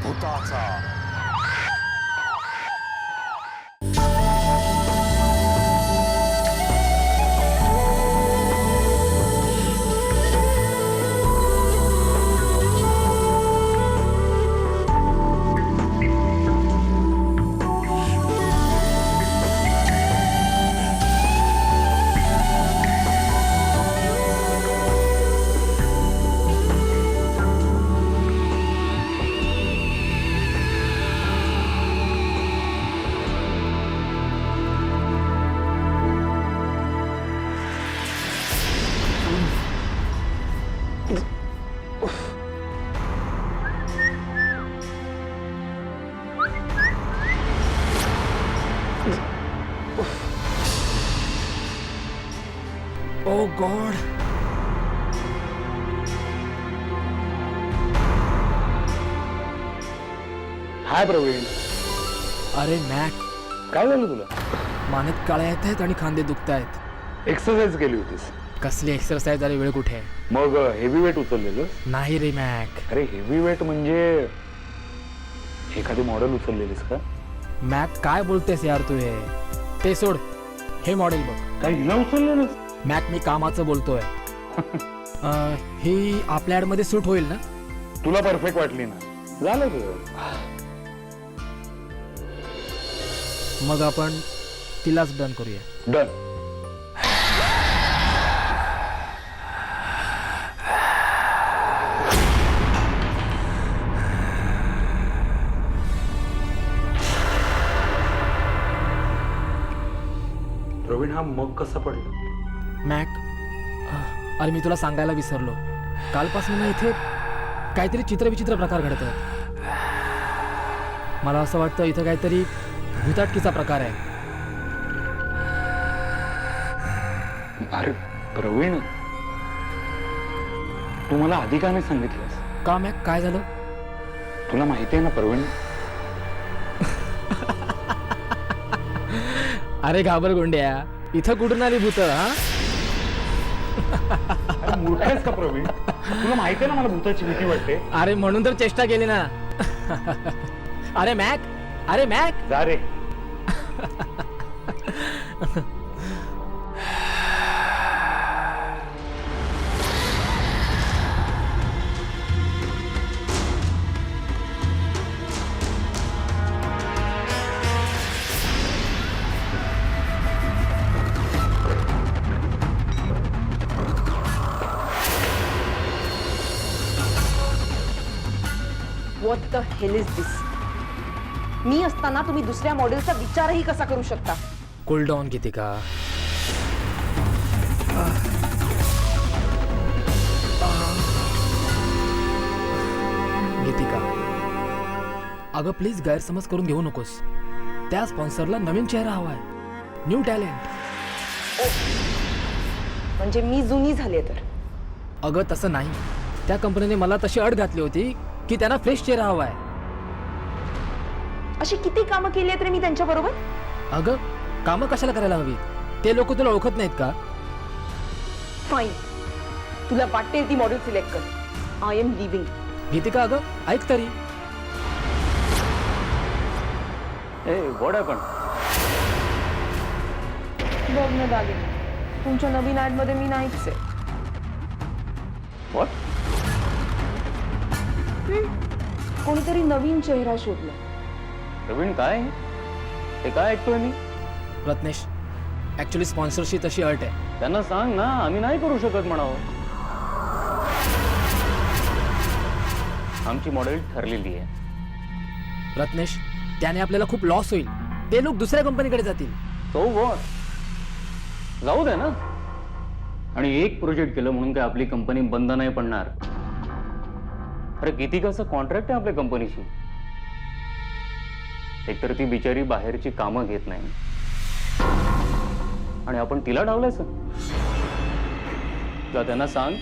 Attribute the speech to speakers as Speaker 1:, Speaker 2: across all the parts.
Speaker 1: भूताचा.
Speaker 2: Oh God.
Speaker 1: हाय प्रवीण.
Speaker 2: अरे Mac,
Speaker 1: काय झालं तुला?
Speaker 2: मानेत काळ्या येत आहेत आणि खांदे दुखत आहेत.
Speaker 1: एक्सरसाइज केली होतीस?
Speaker 2: कसली एक्सरसाइज? अरे वेळ कुठे?
Speaker 1: मग हेवी वेट उचललेलं?
Speaker 2: नाही रे मॅक.
Speaker 1: अरे हेवी वेट म्हणजे एखादी मॉडेल उचललेलीस का?
Speaker 2: मॅक काय बोलतेस यार तू? हे ते सोड, हे मॉडेल बघ.
Speaker 1: काय हिला उचललेलं?
Speaker 2: मॅक मी कामाचं बोलतोय. ही आपल्या ऍड मध्ये सूट होईल ना?
Speaker 1: तुला परफेक्ट वाटली ना? झालं तुझं.
Speaker 2: मग आपण तिलाच डन करूया.
Speaker 1: डन. प्रवीण, हा मग कसा पडला?
Speaker 2: मॅक, अरे मी तुला सांगायला विसरलो. कालपासून ना इथे काहीतरी चित्रविचित्र प्रकार घडत आहेत. मला असं वाटतं इथं काहीतरी भूताटकीचा प्रकार आहे.
Speaker 1: अरे प्रवीण, तू मला आधी का नाही सांगितलंस?
Speaker 2: का मॅक, काय झालं?
Speaker 1: तुला माहिती आहे ना प्रवीण.
Speaker 2: अरे घाबर गोंड्या, इथं कुठून आली भूत? हा,
Speaker 1: अरे मूर्ख आहेस का प्रवीण? तुला माहिती आहे ना मला भूताची भीती वाटते.
Speaker 2: अरे म्हणून तर चेष्टा केली ना. अरे मॅक, अरे मॅक.
Speaker 1: जा रे.
Speaker 3: What the hell is this? मी असताना तुम्ही दुसऱ्या मॉडेलचा विचारही कसा करू शकता?
Speaker 2: कूल डाऊन गीतिका. गीतिका, अगं प्लीज गैरसमज करून घेऊ नकोस. त्या स्पॉन्सरला नवीन चेहरा हवाय, न्यू टॅलेंट.
Speaker 3: म्हणजे मी जुनी झाले तर?
Speaker 2: अगं तसं नाही. त्या कंपनीने मला तशी अट घातली होती की त्यांना फ्रेश चेहरा हवाय.
Speaker 3: अशी किती कामं केली आहेत रे मी त्यांच्या बरोबर?
Speaker 2: अगं कामं कशाला करायला हवी? ते लोक तुला ओळखत नाहीत का?
Speaker 3: फाईन, तुला वाटते ती मॉडेल सिलेक्ट कर. I am living.
Speaker 2: गीतिका अगं ऐक तरी.
Speaker 1: What happen?
Speaker 3: बघ ना दागिने, तुमच्या नवीन ऍड मध्ये मी नाहीच आहे.
Speaker 1: व्हॉट?
Speaker 3: कोणीतरी नवीन चेहरा शोधला.
Speaker 1: प्रवीण काय हे काय ऐकतोय मी?
Speaker 2: रत्नेश, ऍक्च्युली स्पॉन्सरची तशी अट आहे.
Speaker 1: त्यांना सांग ना, आम्ही नाही करू शकत म्हणावं. आमची मॉडेल ठरलेली आहे.
Speaker 2: रत्नेश, त्याने आपल्याला खूप लॉस होईल. ते लोक दुसऱ्या कंपनीकडे जातील.
Speaker 1: तो व्हॉट? जाऊ दे ना. आणि एक प्रोजेक्ट केलं म्हणून काय आपली कंपनी बंद नाही पडणार. अरे किती कसं कॉन्ट्रॅक्ट आहे आपल्या कंपनीशी. एकतर ती बिचारी बाहेरची कामं घेत नाही आणि आपण तिला डावलायचं. तर त्यांना सांग,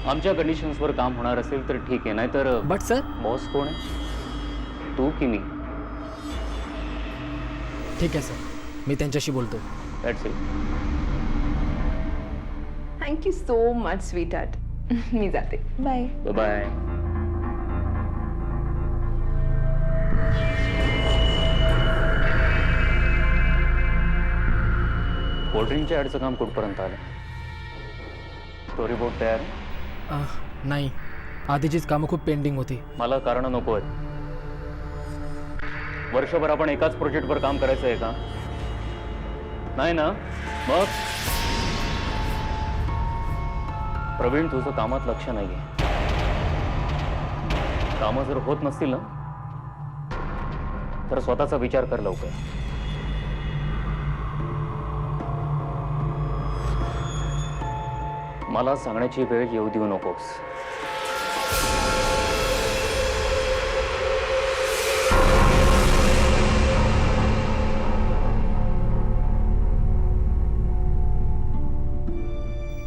Speaker 1: आमच्या कंडिशन्सवर काम होणार असेल तर ठीक आहे, नाही तर.
Speaker 2: बट सर,
Speaker 1: बॉस कोण आहे, तू की मी?
Speaker 2: ठीक आहे सर, मी त्यांच्याशी बोलतो.
Speaker 1: That's it.
Speaker 3: Thank you so much sweetheart. मी जाते. Bye
Speaker 1: bye. प्रोटीनच्या ॲडचं काम कुठपर्यंत आलं? स्टोरी बोर्ड तयार आहे?
Speaker 2: नाही, आधीचीच कामं खूप पेंडिंग होती.
Speaker 1: मला कारण नको आहेत. वर्षभर आपण एकाच प्रोजेक्टवर काम करायचं आहे का? नाही ना? मग प्रवीण, तुझं कामात लक्ष नाहीये. कामं जर होत नसतील ना तर स्वतःचा विचार कर लवकर. मला सांगण्याची वेळ येऊ देऊ नकोस.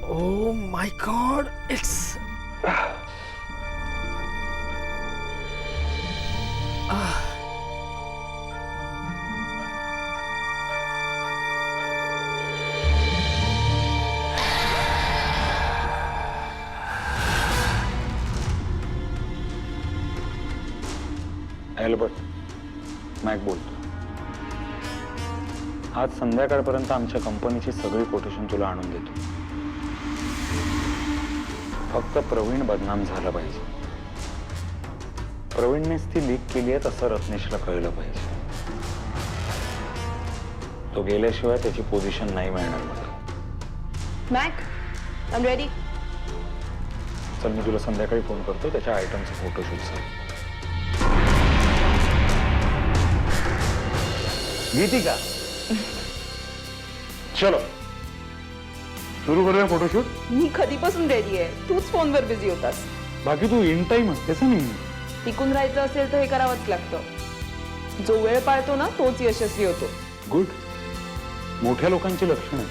Speaker 2: ओ my God, it's
Speaker 4: Albert, Mac बोलतो. आज संध्याकाळपर्यंत आमच्या कंपनीची सगळी कोटेशन तुला आणून देतो. फक्त प्रवीण बदनाम झाला पाहिजे. प्रवीणनेच ती लीक केली आहे असं रत्नेशला कळलं पाहिजे. तो गेल्याशिवाय त्याची पोझिशन नाही मिळणार मला.
Speaker 3: Mac, I am ready.
Speaker 4: चल, मी तुला संध्याकाळी फोन करतो त्याच्या आयटमचं फोटोशूटचं.
Speaker 1: गीतिका,
Speaker 4: चलो सुरू करूया फोटोशूट.
Speaker 3: मी कधीपासून रेडी आहे, तूच फोनवर बिझी होतास.
Speaker 4: बाकी तू इन टाइम असतेस नाही.
Speaker 3: टिकून राहायचं असेल तर हे करावंच लागतं. जो वेळ पाळतो ना तोच यशस्वी होतो.
Speaker 4: गुड. मोठ्या लोकांची लक्षणं.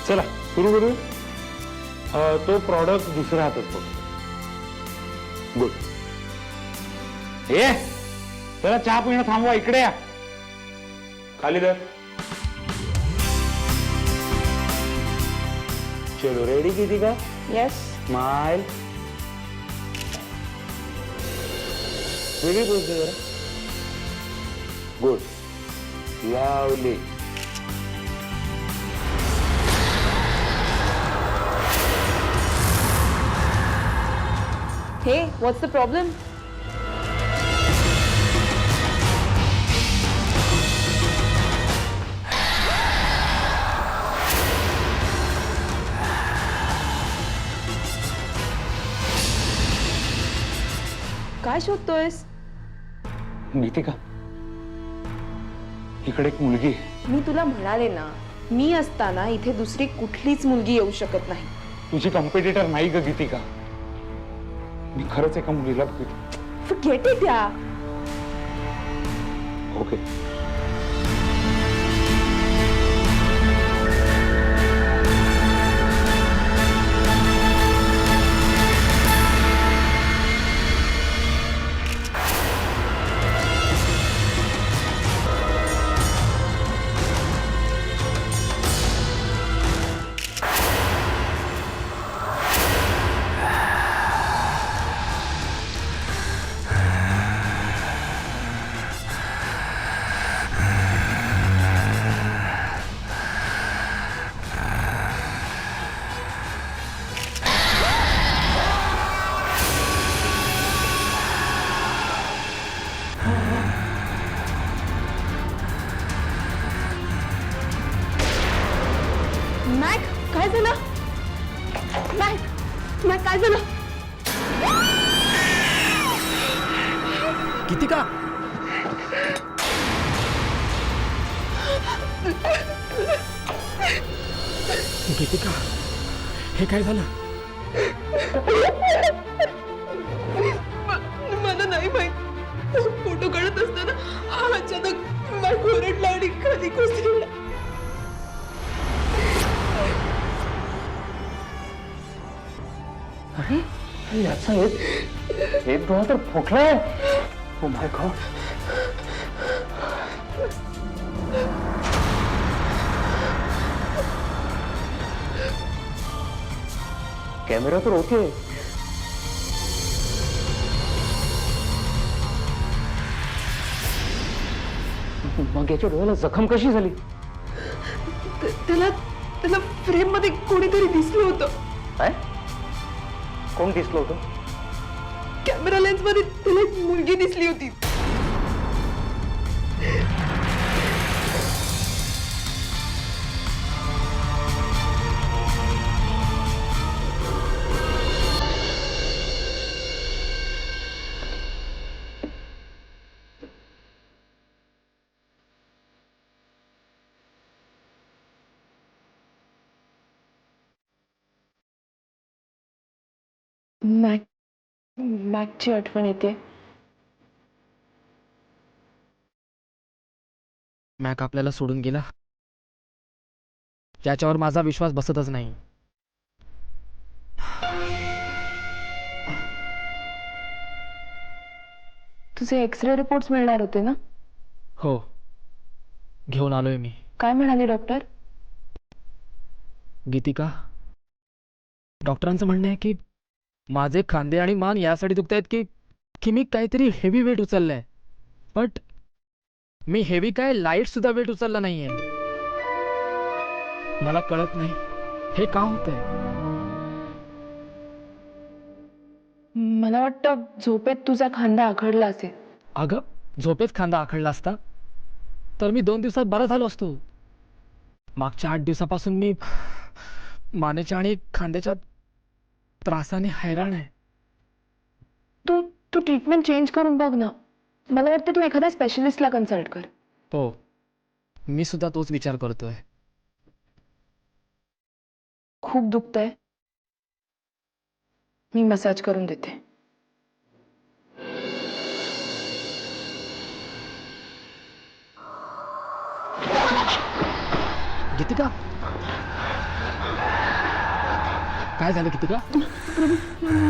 Speaker 4: चला सुरू करूया. तो प्रॉडक्ट दुसऱ्या हातात बघ. गुड. चला चहा पिणं थांबवा, इकडे या. खाली दर. चलो, रेडी किती का?
Speaker 3: येस.
Speaker 4: स्माइल. वेगळी बोलते जरा. गुड. लावली.
Speaker 3: हे, व्हॉट्स द प्रॉब्लेम? काय शोधतोयस?
Speaker 4: गीतिका, इकडे एक मुलगी आहे.
Speaker 3: मी तुला म्हणाले ना, मी असताना इथे दुसरी कुठलीच मुलगी येऊ शकत नाही.
Speaker 4: तुझी कॉम्पिटिटर नाही ग गीतिका. मी खरंच एका मुलीला
Speaker 3: Forget it, या.
Speaker 4: ओके.
Speaker 3: मॅक, काय झालं? मॅक, काय झालं?
Speaker 2: गीतिका, गीतिका, हे काय झालं?
Speaker 3: मला नाही माहित. फोटो काढत असताना अचानक मॅक ओरडला आणि खाली कोसळला.
Speaker 1: अरे याचा एक डोळा तर फुटलाय. Oh my God. कॅमेरा तर ओके. मग याच्या डोळ्याला जखम कशी झाली?
Speaker 3: त्याला त्याला फ्रेम मध्ये कोणीतरी दिसलं होतं.
Speaker 1: काय? कोण दिसलं होतं?
Speaker 3: कॅमेरा लेन्स मध्ये त्याला एक मुलगी दिसली होती. मॅकची आठवण येते.
Speaker 2: मॅक आपल्याला सोडून गेला, त्याच्यावर माझा विश्वास बसतच नाही.
Speaker 3: तुझे एक्सरे रिपोर्ट्स मिळणार होते ना?
Speaker 2: हो, घेऊन आलोय मी.
Speaker 3: काय म्हणाले डॉक्टर?
Speaker 2: गीतिका, डॉक्टरांचं म्हणणं आहे की माझे खांदे आणि मान यासाठी दुखत आहेत की मी काहीतरी हेवी वेट उचललंय. बट मी हेवी काय, लाईट सुद्धा वेट उचलला नाहीये. मला कळत नाही हे का होतंय.
Speaker 3: मला वाटतं झोपेत तुझा खांदा आखडला असेल.
Speaker 2: अगं, झोपेत खांदा आखडला असता तर मी 2 दिवसात बरा झालो असतो. मागच्या 8 दिवसापासून मी मानेच्या आणि खांद्याच्या त्रासाने हैराण आहे.
Speaker 3: तू तू ट्रीटमेंट चेंज करून बघ ना. मला वाटतं तू एखाद्या स्पेशलिस्टला कन्सल्ट कर.
Speaker 2: हो, मी सुद्धा तोच विचार करतोय.
Speaker 3: खूप दुखतंय, मी मसाज करून देते.
Speaker 2: गीतिका, काय झालं गीतिका?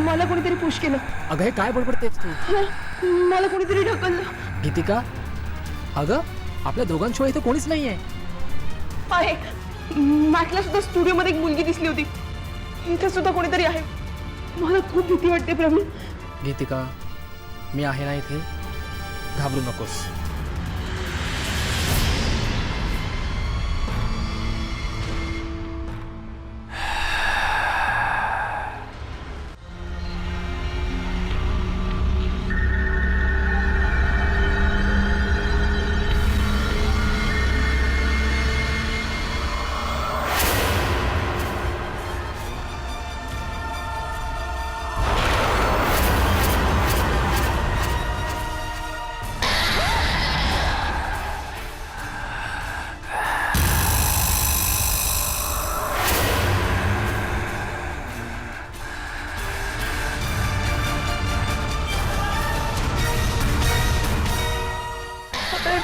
Speaker 3: मला कोणीतरी पुश केलं.
Speaker 2: अगं, हे काय बडबडतेस तू?
Speaker 3: मला कोणीतरी ढकललं.
Speaker 2: गीतिका, अगं आपल्या दोघांशिवाय इथे कोणीच नाहीये.
Speaker 3: आहे, मॅकला सुद्धा स्टुडिओमध्ये एक मुलगी दिसली होती. इथे सुद्धा कोणीतरी आहे. मला खूप भीती वाटते प्रवीण.
Speaker 2: गीतिका, मी आहे ना इथे, घाबरू नकोस.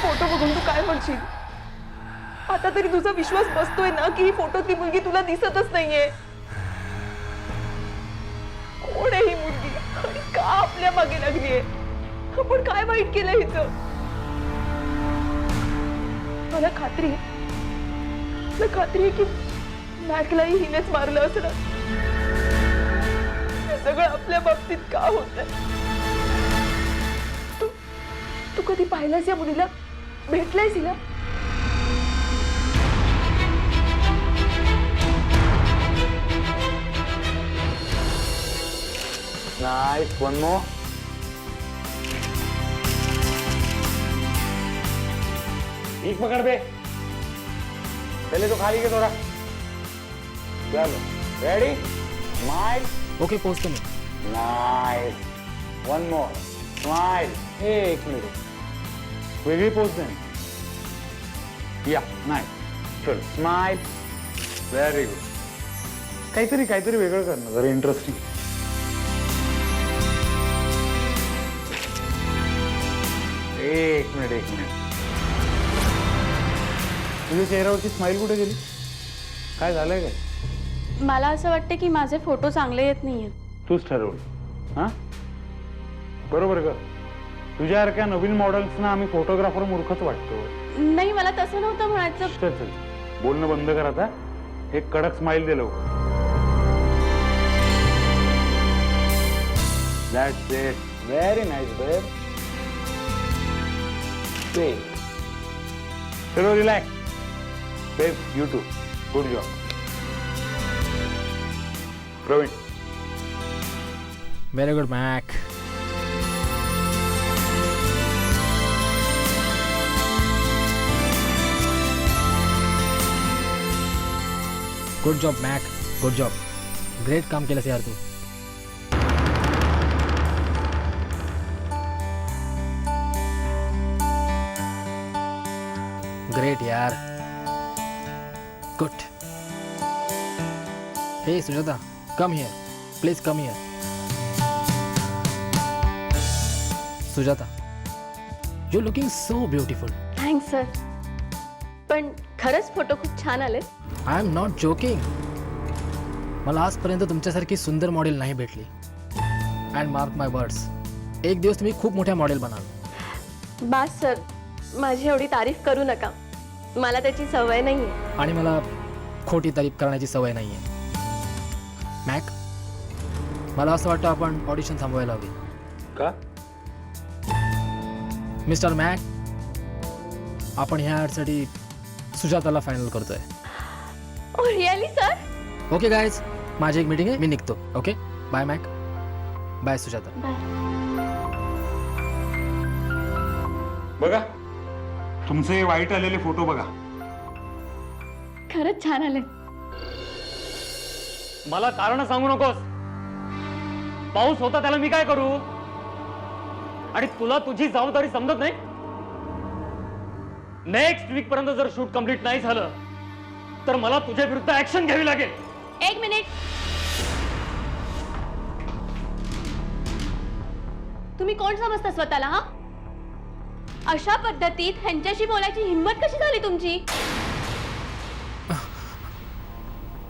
Speaker 3: फोटो बघून तू काय म्हणशील? आता तरी तुझा विश्वास बसतोय ना की ही फोटोतली मुलगी तुला दिसतच नाहीये? कोण आहे ही मुलगी आणि का आपल्या मागे लागलीये? आपण काय वाईट केलं हिचं? मला खात्री आहे की मॅकलाही हिनेच मारलं असणार. हे सगळं आपल्या बाबतीत का होतंय? तू कधी पाहिलंस या मुलीला? भेटलायस हिला?
Speaker 4: Nice, one more. ठीक पकड़ बे. पहले तो खाली के थोड़ा. चलो, ready? Smile.
Speaker 2: ओके, पोचतो मी.
Speaker 4: Nice. One more. Smile. एक मिनिट. वेगळी पोच दे. या, नाईस. चल, स्माइल. Very good. काहीतरी वेगळं कर ना, जरा इंटरेस्टिंग. एक मिनिट. तुझ्या चेहऱ्यावरची स्माइल कुठे गेली? काय झालंय काय?
Speaker 5: मला असं वाटतं की माझे फोटो चांगले येत नाहीयेत.
Speaker 4: तूच ठरवलं. हा, बरोबर का? तुझ्यासारख्या नवीन मॉडेल्सना आम्ही फोटोग्राफर मूर्खच वाटतो.
Speaker 5: नाही, मला तसं नव्हतं म्हणायचं.
Speaker 4: चल बोलणं बंद कर आता. एक कडक स्माइल दे लवकर. That's it. व्हेरी नाईस बेब. चलो relax. Babe, you too. Good job. Praveen,
Speaker 2: very good Mac. Good job Mac, good job. Great काम केलंस यार तू. ग्रेट यार, good. Hey Sujata, come here, please come here. Sujata, you looking so beautiful.
Speaker 5: Thanks sir. पण खरंच photo खूप छान आले.
Speaker 2: I am not joking. मला आजपर्यंत तुमच्यासारखी सुंदर मॉडेल नाही भेटली. अँड मार्क माय वर्ड्स, एक दिवस तुम्ही खूप मोठ्या मॉडेल बनाल.
Speaker 5: बास सर, माझी एवढी तारीफ करू नका. मला त्याची सवय नाही आहे.
Speaker 2: आणि मला खोटी तारीफ करण्याची सवय नाही आहे. मॅक, मला असं वाटतं आपण ऑडिशन थांबवायला हवी.
Speaker 4: का?
Speaker 2: मिस्टर मॅक, आपण ह्या ॲडसाठी सुजाताला फायनल करतोय.
Speaker 5: Oh really sir?
Speaker 2: Okay guys, माझी एक मीटिंग आहे, मी निघतो. Okay, bye Mac, bye Sujata.
Speaker 4: बघा, तुमचे वाईट आलेले फोटो बघा.
Speaker 5: खरंच छान आले.
Speaker 1: मला कारण सांगू नकोस. पाऊस होता त्याला मी काय करू? आणि तुला तुझी जबाबदारी समजत नाही? नेक्स्ट वीक पर्यंत जर शूट कंप्लीट नाही झालं तर मला तुझ्या विरुद्ध ऍक्शन घ्यावी लागेल.
Speaker 5: एक मिनिट. तुम्ही कोण समजता स्वतःला? हा, अशा पद्धतीत ह्यांच्याशी बोलायची हिंमत कशी झाली तुमची?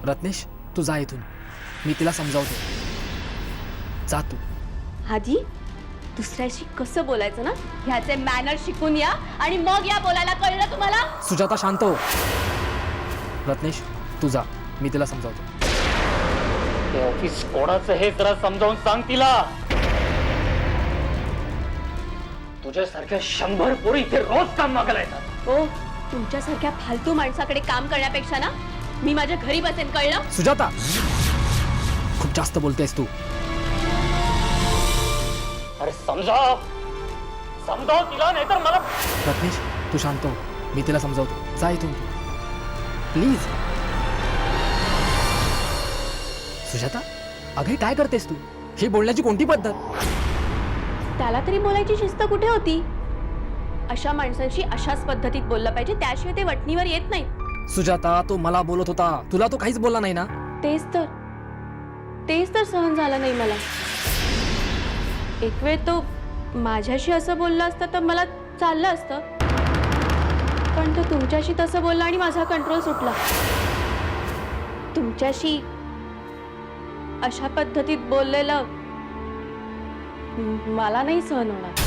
Speaker 2: रत्नेश, तू जा इथून, मी तिला समजावतो. जा तू.
Speaker 5: आधी दुसऱ्याशी कसं बोलायचं ना ह्याचे मॅनर शिकून या आणि मग या बोलायला. कळलं तुम्हाला?
Speaker 2: सुजाता, शांत हो. रत्नेश, तू जा, मी तिला समजावतो.
Speaker 1: ते ऑफिस कोणाचं हे जरा समजावून सांग तिला. तुझ्यासारख्या 100 पोरी इथे रोज काम मागायला येतात.
Speaker 5: ओ, तुमच्यासारख्या फालतू माणसाकडे काम करण्यापेक्षा ना मी माझ्या घरी बसेन. कळलं?
Speaker 2: सुजाता, खूप जास्त बोलतेस तू.
Speaker 1: अरे समजाव तिला, नाही तर मला.
Speaker 2: रत्नेश, तू शांत हो, मी तिला समजावतो. जा इथून प्लीज. सुजाता, अगं हे काय करतेस तू? ही बोलण्याची कोणती पद्धत?
Speaker 5: त्याला तरी बोलायची शिस्त कुठे होती? अशा माणसांशी अशाच पद्धतीत बोललं पाहिजे, त्याशिवाय ते वटणीवर येत नाहीत.
Speaker 2: सुजाता, तो मला बोलत होता, तुला तो काहीच बोलला नाही ना?
Speaker 5: तेच तर सहन झालं नाही मला. एक वेळ तो माझ्याशी असं बोलला असतं तर मला चाललं असतं, पण तो तुमच्याशी तसं बोलला आणि माझा कंट्रोल सुटला. तुमच्याशी अशा पद्धतीत बोललेलं मला नाही सहन होणार.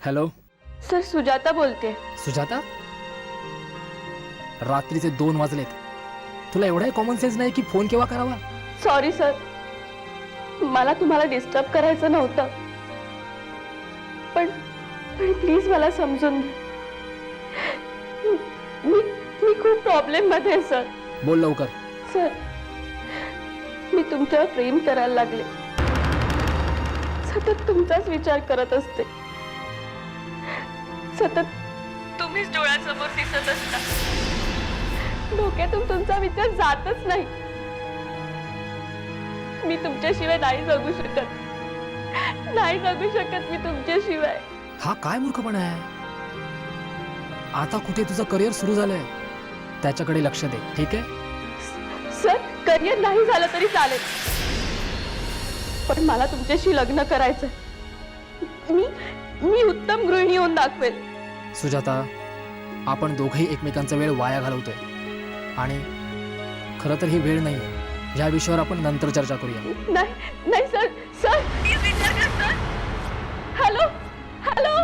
Speaker 2: हॅलो
Speaker 5: सर, सुजाता बोलते.
Speaker 2: सुजाता, रात्रीचे 2 वाजलेत. तुला एवढाही कॉमन सेन्स नाही की फोन केव्हा करावा?
Speaker 5: सॉरी सर, मला तुम्हाला डिस्टर्ब करायचं नव्हतं, पण प्लीज मला समजून घ्या. मी खूप प्रॉब्लेम मध्ये आहे सर.
Speaker 2: बोल लवकर.
Speaker 5: सर, मी तुमच्यावर प्रेम करायला लागले. सतत तुमचाच विचार करत असते. सतत तुम्हीच डोळ्यासमोर दिसत असता. डोक्यातून तुमचा विचार जातच नाही. मी तुमच्याशिवाय नाही जगू शकत मी तुमच्याशिवाय.
Speaker 2: हा काय मूर्खपणा आहे? आता कुठे तुझं करिअर सुरू झालंय, त्याच्याकडे लक्ष दे, ठीक आहे?
Speaker 5: सर, करिअर नाही झालं तरी चालेल, पण मला तुमच्याशी लग्न करायचं. मी उत्तम गृहिणी होऊन दाखवेल.
Speaker 2: सुजाता, आपण दोघंही एकमेकांचा वेळ वाया घालवतोय आणि खरं तर ही वेळ नाही आहे. ह्या विषयावर आपण नंतर चर्चा करूया.
Speaker 3: नाही नाही सर सर प्लीज विचार करा सर. हॅलो हॅलो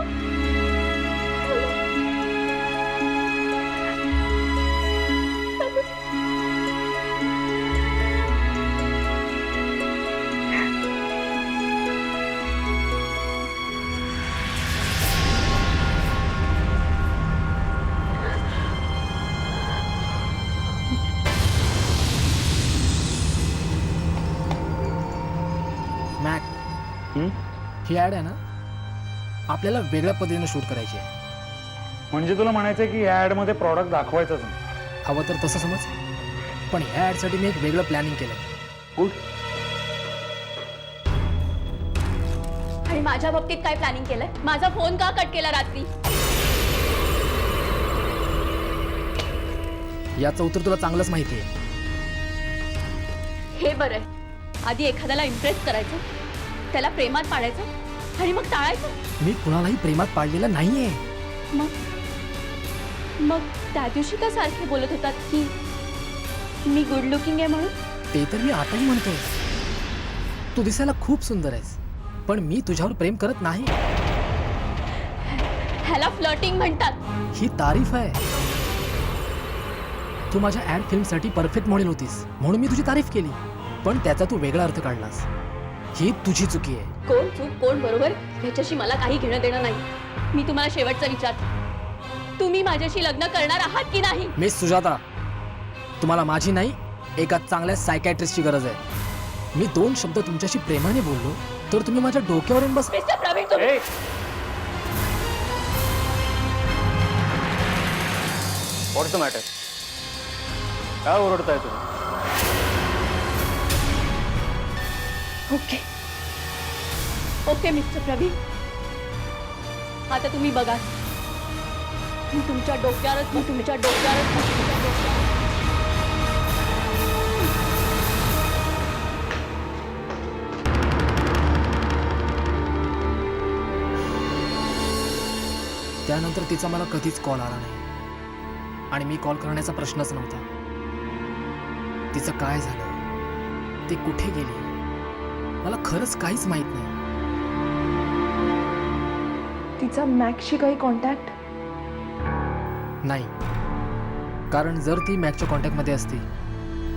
Speaker 2: मॅक,
Speaker 4: हं?
Speaker 2: ही ॲड आहे ना, आपल्याला वेगळ्या पद्धतीने शूट करायची आहे.
Speaker 4: म्हणजे तुला म्हणायचंय की या ऍड मध्ये प्रॉडक्ट दाखवायचंच नाही.
Speaker 2: हवं तर तसं समज, पण ह्या ॲडसाठी मी एक वेगळं प्लॅनिंग केलं.
Speaker 4: गुड.
Speaker 5: आणि माझ्या बाबतीत काय प्लॅनिंग केलंय? माझा फोन का कट केला रात्री?
Speaker 2: याचं उत्तर तुला चांगलंच माहिती आहे.
Speaker 5: हे बरं आहे. आधी एखाद्याला इम्प्रेस करायचं, त्याला प्रेमात पाडायचं आणि मग टाळायचं.
Speaker 2: मी कुणालाही प्रेमात पाडलेलं नाहीये.
Speaker 5: मग त्या दिवशी का सारखे बोलत होतात की मी गुड लुकिंग आहे म्हणून?
Speaker 2: ते तर मी आताही म्हणतोय. तू दिसायला खूप सुंदर आहेस, पण मी तुझ्यावर प्रेम करत नाही.
Speaker 5: ह्याला फ्लर्टिंग म्हणतात.
Speaker 2: ही तारीफ आहे. तू माझ्या ऍड फिल्मसाठी परफेक्ट मॉडेल होतीस म्हणून मी तुझी तारीफ केली, पण त्याचा तू वेगळा अर्थ काढलास. ही तुझी चुकी आहे.
Speaker 5: कोण चूक कोण बरोबर ह्याच्याशी मला काही घेणं देणं नाही. मी तुम्हाला शेवटचा विचारते, तुम्ही माझ्याशी लग्न करणार आहात की नाही?
Speaker 2: मिस सुजाता, तुम्हाला माझी नाही, एका चांगल्या सायकॅट्रिस्टची गरज आहे. मी 2 शब्द तुमच्याशी प्रेमाने बोललो तर तुम्ही माझ्या डोक्यावरून बस.
Speaker 5: मिस्टर प्रवीण, तुम्ही
Speaker 1: व्हॉट्स द मॅटर? काय ओरडताय तुम्ही?
Speaker 5: ओके ओके मिस्टर प्रवीण, आता तुम्ही बघा. मी तुमच्या डोक्यावरच
Speaker 2: त्यानंतर तिचा मला कधीच कॉल आला नाही आणि मी कॉल करण्याचा प्रश्नच नव्हता. तिचं काय झालं, ती कुठे गेली, मला खरंच काहीच माहित नाही.
Speaker 3: तिचा मॅक्सशी काही कॉन्टॅक्ट?
Speaker 2: नाही, कारण जर ती मॅकच्या कॉन्टॅक्टमध्ये असती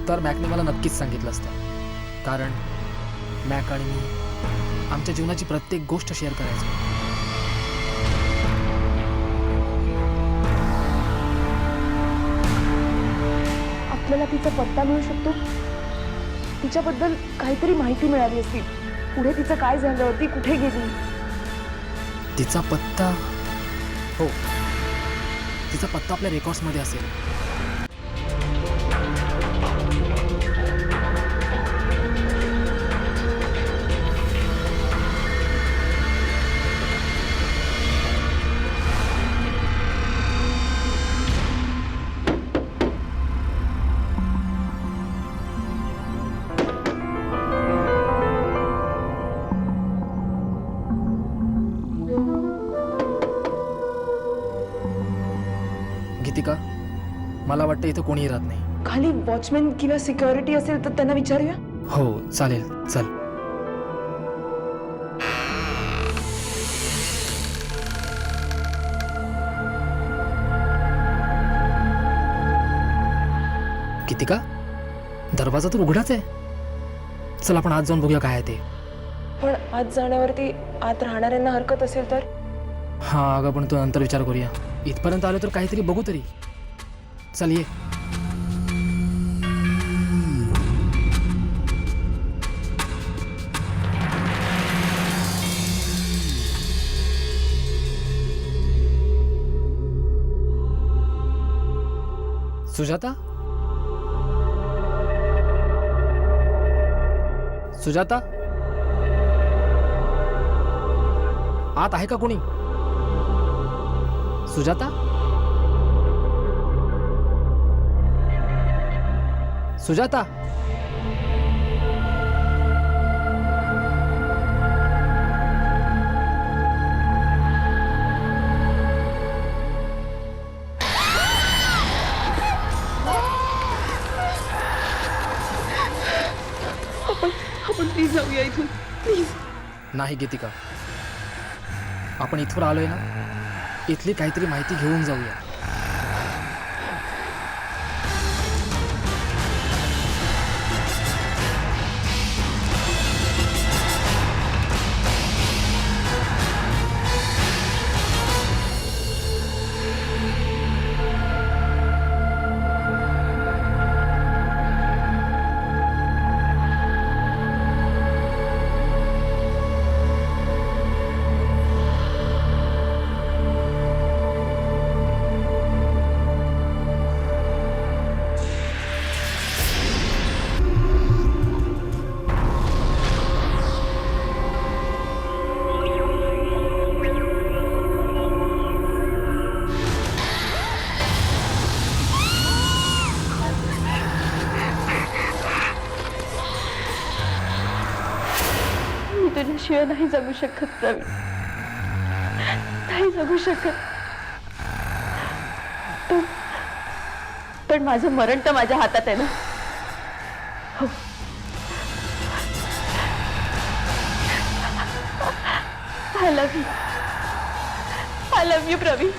Speaker 2: तर मॅकने मला नक्कीच सांगितलं असतं. कारण मॅक आणि मी आमच्या जीवनाची प्रत्येक गोष्ट शेअर करायचो.
Speaker 3: आपल्याला तिचा पत्ता मिळू शकतो? तिच्याबद्दल काहीतरी माहिती मिळाली असती. पुढे तिचं काय झालं, ती कुठे गेली?
Speaker 2: तिचा पत्ता, हो, तिचा पत्ता आपल्या रेकॉर्ड्समध्ये असेल. गीतिका, मला वाटतं इथं कोणीही राहत नाही.
Speaker 3: खाली वॉचमॅन किंवा सिक्युरिटी असेल तर त्यांना विचारूया.
Speaker 2: हो चालेल, चल. गीतिका, दरवाजा तर उघडाच आहे. चल आपण आज जाऊन बघूया काय आहे ते.
Speaker 3: पण आज जाण्यावरती आत राहणाऱ्यांना हरकत असेल तर?
Speaker 2: हा अगं, पण तू नंतर विचार करूया. इथपर्यंत आलो तर काहीतरी बघू तरी. चल ये. सुजाता, सुजाता, आत आहे का कोणी? सुजाता, सुजाता. नाही गीतिका, आपण इथवर आलोय ना, इथली काहीतरी माहिती घेऊन जाऊया.
Speaker 5: मी तुझ्याशिवाय नाही जगू शकत प्रवीण, नाही जगू शकत. पण माझं मरण तर माझ्या हातात आहे ना. हो. I love you. I love you, Pravin.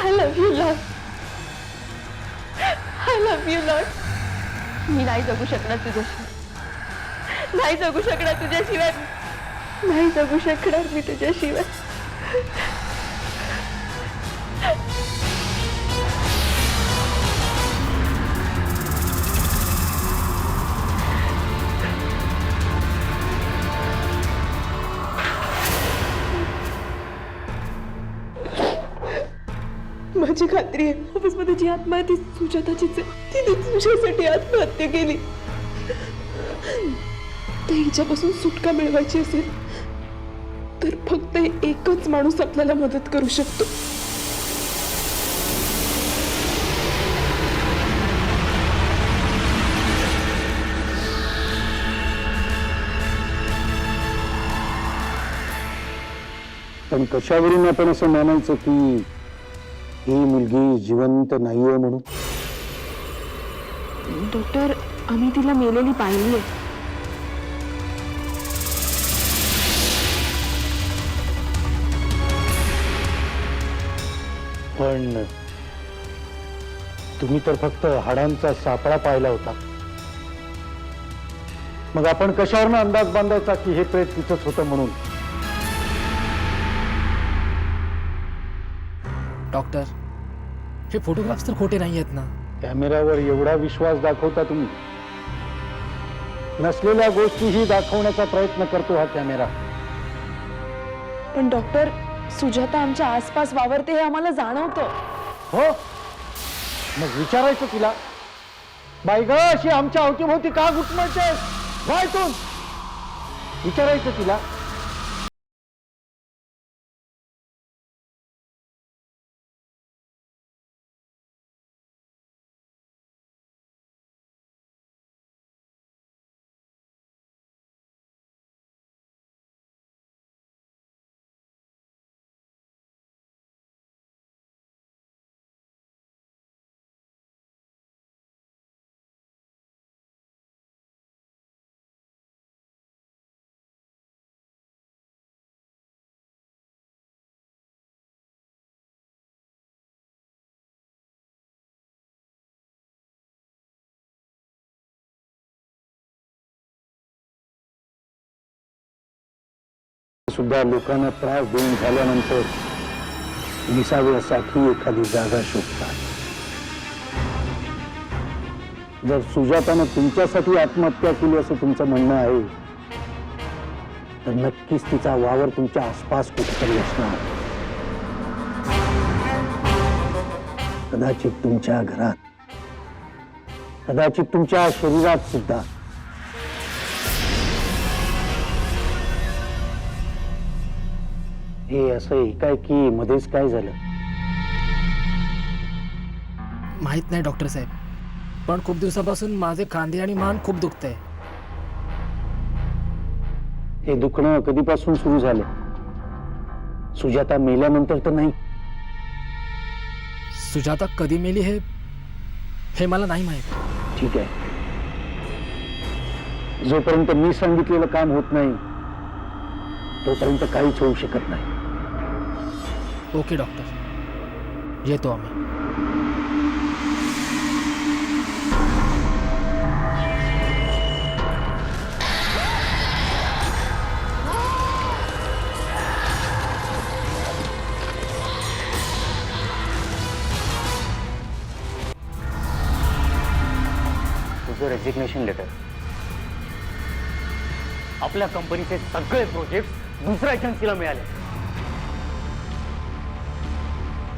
Speaker 5: I love you, Lord. I love you, Lord. मी नाही जगू शकणार तुझ्याशिवाय, नाही जगू शकणार तुझ्याशिवाय, नाही जगू शकणार मी तुझ्याशिवाय.
Speaker 3: माझी खात्री आहे ऑफिसमध्ये जी आत्महत्या सुजाताचीच आहे. तिने तुझ्यासाठी आत्महत्या केली. तर हिच्यापासून सुटका मिळवायची असेल तर फक्त एकच माणूस आपल्याला मदत करू शकतो.
Speaker 6: पण कशावरून आपण असं मानायचं की ही मुलगी जिवंत नाहीये म्हणून?
Speaker 3: डॉक्टर, आम्ही तिला मेलेली पाहिली आहे.
Speaker 6: पण तुम्ही तर फक्त हाडांचा सापळा पाहिला होता. मग आपण कशावरून अंदाज बांधायचा की हे प्रेत तिथंच होतं म्हणून?
Speaker 2: डॉक्टर, हे फोटोग्राफ्स तर खोटे नाही आहेत ना.
Speaker 6: कॅमेऱ्यावर एवढा विश्वास दाखवता तुम्ही, नसलेल्या गोष्टीही दाखवण्याचा प्रयत्न करतो हा कॅमेरा.
Speaker 3: पण डॉक्टर, सुजाता आमच्या आसपास वावरते हे आम्हाला जाणवतं.
Speaker 6: हो, मग विचारायचं तिला, बाई ग अशी आमच्या अवतीभोवती का घुटमळतेस, बायतून विचारायचं तिला. सुद्धा लोकांना त्रास देऊन झाल्यानंतर विसाव्यासाठी एखादी जागा शोधतात. जर सुजातानं तुमच्यासाठी आत्महत्या केली असं तुमचं म्हणणं आहे तर नक्कीच तिचा वावर तुमच्या आसपास कुठेतरी असणार. कदाचित तुमच्या घरात, कदाचित तुमच्या शरीरात सुद्धा. हे असं एकाएकी मध्येच काय झालं?
Speaker 2: माहित नाही डॉक्टर साहेब, पण खूप दिवसापासून माझे खांदे आणि मान खूप दुखतंय.
Speaker 6: हे दुखणं कधीपासून सुरू झालं? सुजाता मेल्यानंतर तर नाही?
Speaker 2: सुजाता कधी मेली हे मला नाही माहित.
Speaker 6: ठीक आहे, जोपर्यंत मी सांगितलेलं काम होत नाही तोपर्यंत काहीच होऊ शकत नाही.
Speaker 2: ओके डॉक्टर, येतो आम्ही.
Speaker 1: तुझं रेजिग्नेशन लेटर. आपल्या कंपनीचे सगळे प्रोजेक्ट दुसऱ्या एजन्सीला मिळाले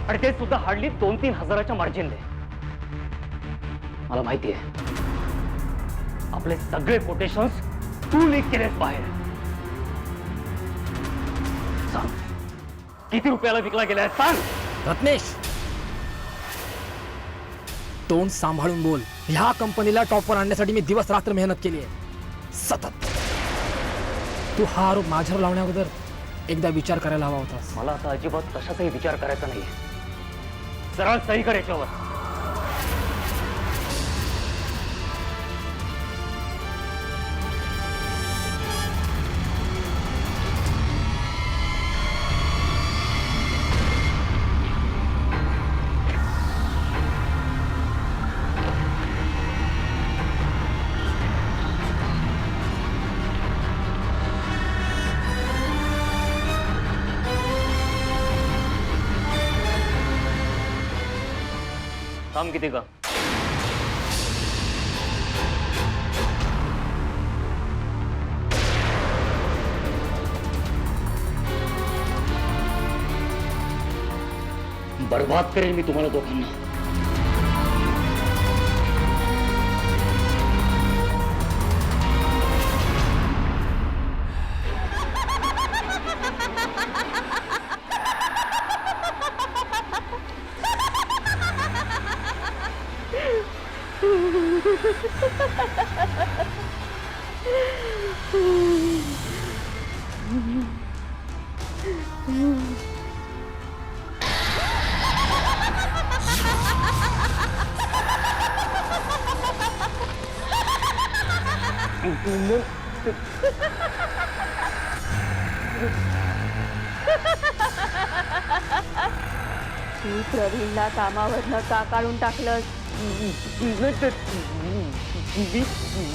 Speaker 1: आणि ते सुद्धा हार्डली 2-3 हजाराच्या मार्जिनने. मला माहिती आहे आपले सगळे कोटेशन्स तू लीक केलेस बाहेर. सांग किती रुपयाला विकला गेलाय सांग.
Speaker 2: रत्नेश, तोंड सांभाळून बोल. ह्या कंपनीला टॉपवर आणण्यासाठी मी दिवस रात्र मेहनत केली आहे सतत. तू हा आरोप माझ्यावर लावण्याअगोदर एकदा विचार करायला हवा होतास.
Speaker 1: मला आता अजिबात कशाचाही विचार करायचा नाही. सरळ सही कर याच्यावर. काम किती का? बर्बाद करेल मी तुम्हाला दोघांना.
Speaker 5: तू प्रवीणला कामावरनं का काढून टाकलंस?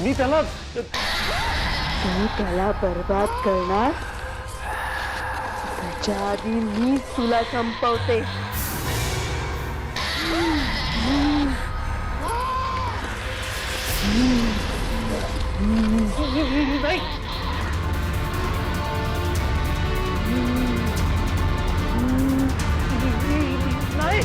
Speaker 1: मी त्याला
Speaker 5: तू त्याला बर्बाद करणार त्याच्या आधी मीच तुला संपवते.
Speaker 1: नाही. नाही.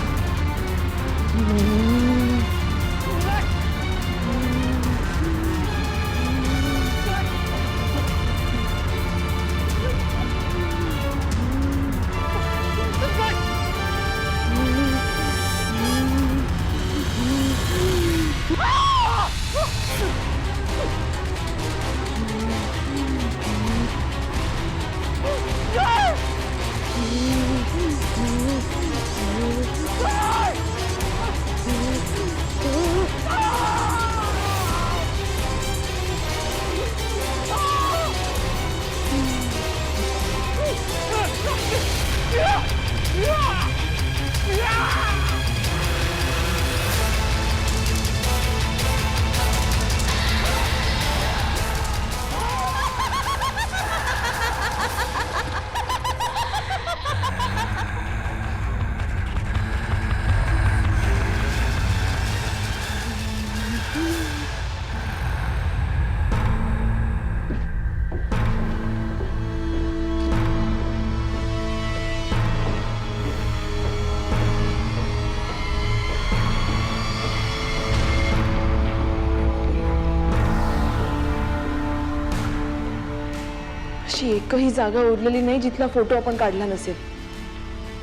Speaker 3: अशी एकही जागा उरलेली नाही जिथला फोटो आपण काढला नसेल.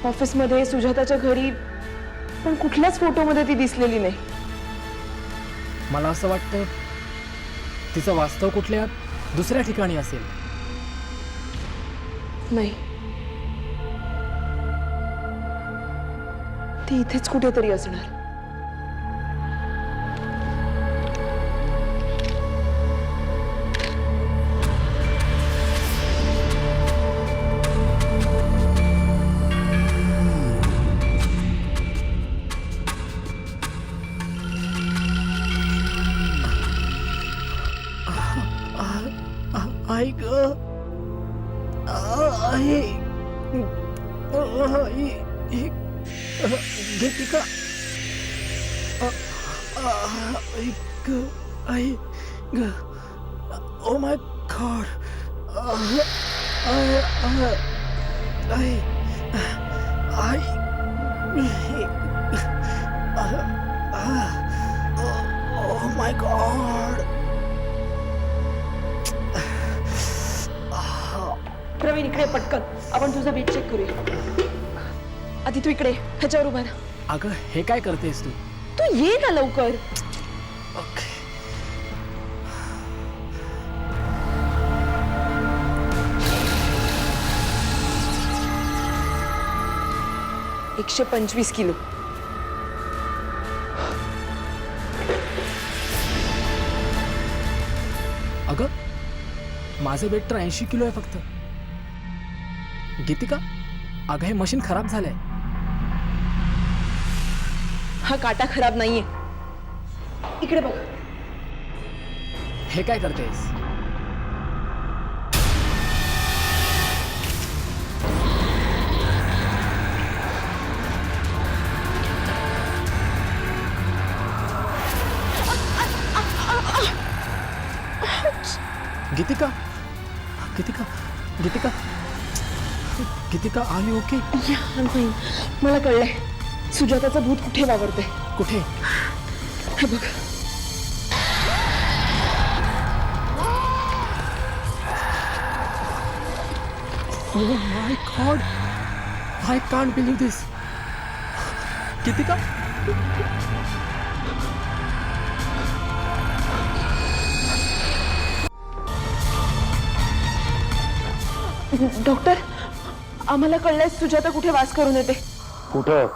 Speaker 3: ऑफिसमध्ये, सुजाताच्या घरी, पण कुठल्याच फोटोमध्ये ती दिसलेली नाही.
Speaker 2: मला असं वाटतं तिचं वास्तव कुठल्या दुसऱ्या ठिकाणी असेल.
Speaker 3: नाही, ती इथेच कुठेतरी असणार.
Speaker 2: आई ग आई गीतिका आई ग oh my God oh my God
Speaker 3: Praveen इकडे पटकन आपण तुझा वेट चेक करूया. आधी तू इकडे ह्याच्यावर उभा राहा.
Speaker 2: अगं हे काय करतेस तू?
Speaker 3: तू ये ना लवकर.
Speaker 2: Okay
Speaker 3: 125 kilo.
Speaker 2: अगं माझं वेट तर 80 किलो आहे फक्त. गीतिका अगं हे मशीन खराब झालंय.
Speaker 3: हा काटा खराब नाहीये. इकडे बघ.
Speaker 2: हे काय करतेस? गीतिका गीतिका गीतिका गीतिका आर यू ओके?
Speaker 3: नाही मला कळलंय सुजाताचं भूत कुठे वावरते.
Speaker 2: कुठे?
Speaker 3: हे बघ.
Speaker 2: Oh my God! I can't believe this. Geetika
Speaker 3: doctor आम्हाला कळलंय सुजाता कुठे वास करून येते.
Speaker 6: कुठं?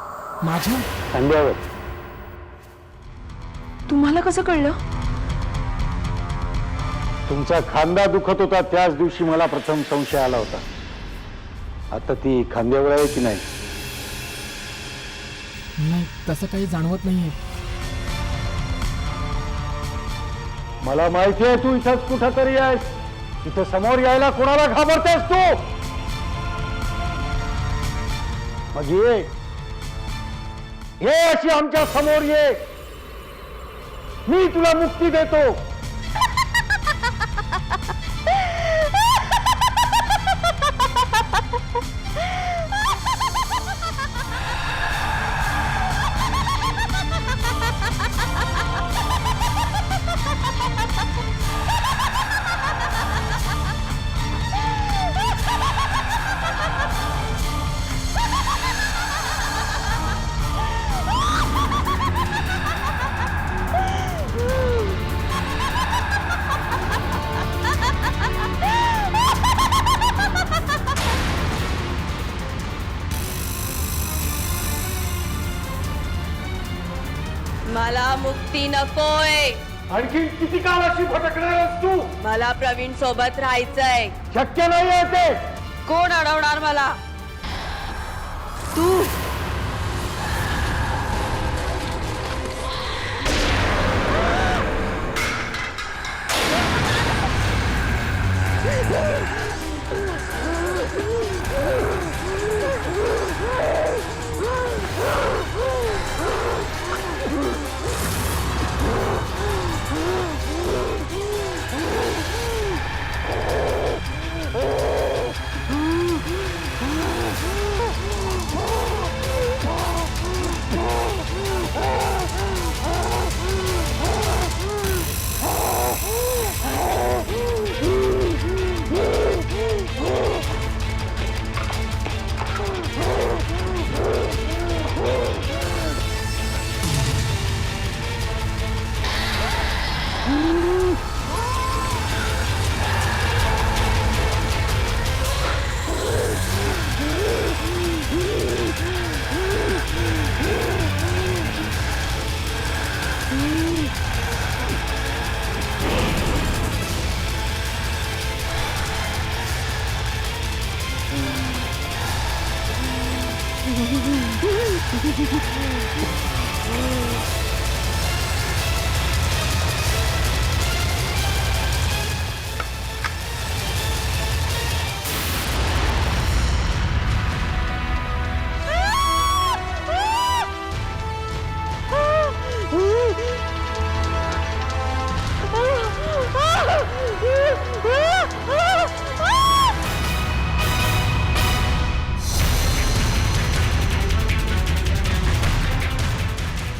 Speaker 2: माझ्या
Speaker 6: खांद्यावर.
Speaker 3: तुम्हाला कसं कळलं?
Speaker 6: तुमचा खांदा दुखत होता त्याच दिवशी मला प्रथम संशय आला होता. आता ती खांद्यावर आहे की नाही?
Speaker 2: नाही तसं काही जाणवत नाहीये.
Speaker 6: मला माहिती आहे तू इथंच कुठं तरी आहेस. इथं समोर यायला कोणाला घाबरतेस तू? मग ये अशी आमच्या समोर ये. मी तुला मुक्ती देतो.
Speaker 5: मला मुक्ती नकोय.
Speaker 6: आणखी किती काळ अशी भटकणारच तू?
Speaker 5: मला प्रवीण सोबत राहायचंय.
Speaker 6: शक्य नाहीये ते.
Speaker 5: कोण अडवणार मला? तू.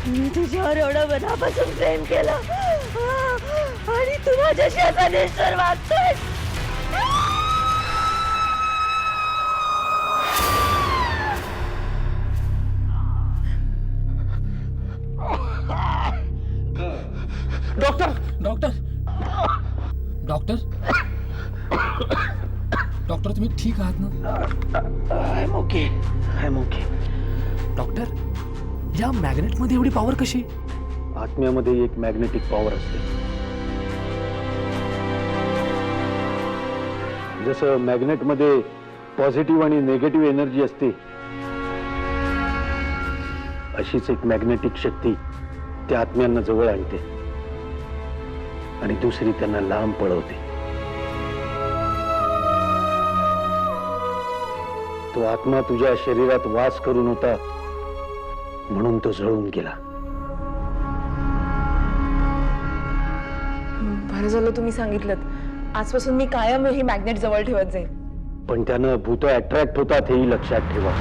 Speaker 7: मी तुझ्यावर एवढं मनापासून प्रेम केलं आणि तू माझ्याशी असा निष्ठुर वागतोय.
Speaker 2: डॉक्टर डॉक्टर डॉक्टर डॉक्टर तुम्ही ठीक आहात ना?
Speaker 6: I am okay, I am okay.
Speaker 2: Doctor या मॅग्नेटमध्ये एवढी पॉवर कशी?
Speaker 6: आत्म्यामध्ये एक मॅग्नेटिक पॉवर असते. जसं मॅग्नेटमध्ये पॉझिटिव्ह आणि निगेटिव्ह एनर्जी असते, अशीच एक मॅग्नेटिक शक्ती त्या आत्म्यांना जवळ आणते आणि दुसरी त्यांना लांब पळवते. तो आत्मा तुझ्या शरीरात वास करून होता म्हणून तो जळून गेला.
Speaker 3: बरं झालं तुम्ही सांगितलं. आजपासून मी कायम ही मॅग्नेट जवळ ठेवत जाईल.
Speaker 6: पण त्यानं भूत अट्रॅक्ट होतात हेही लक्षात ठेवा.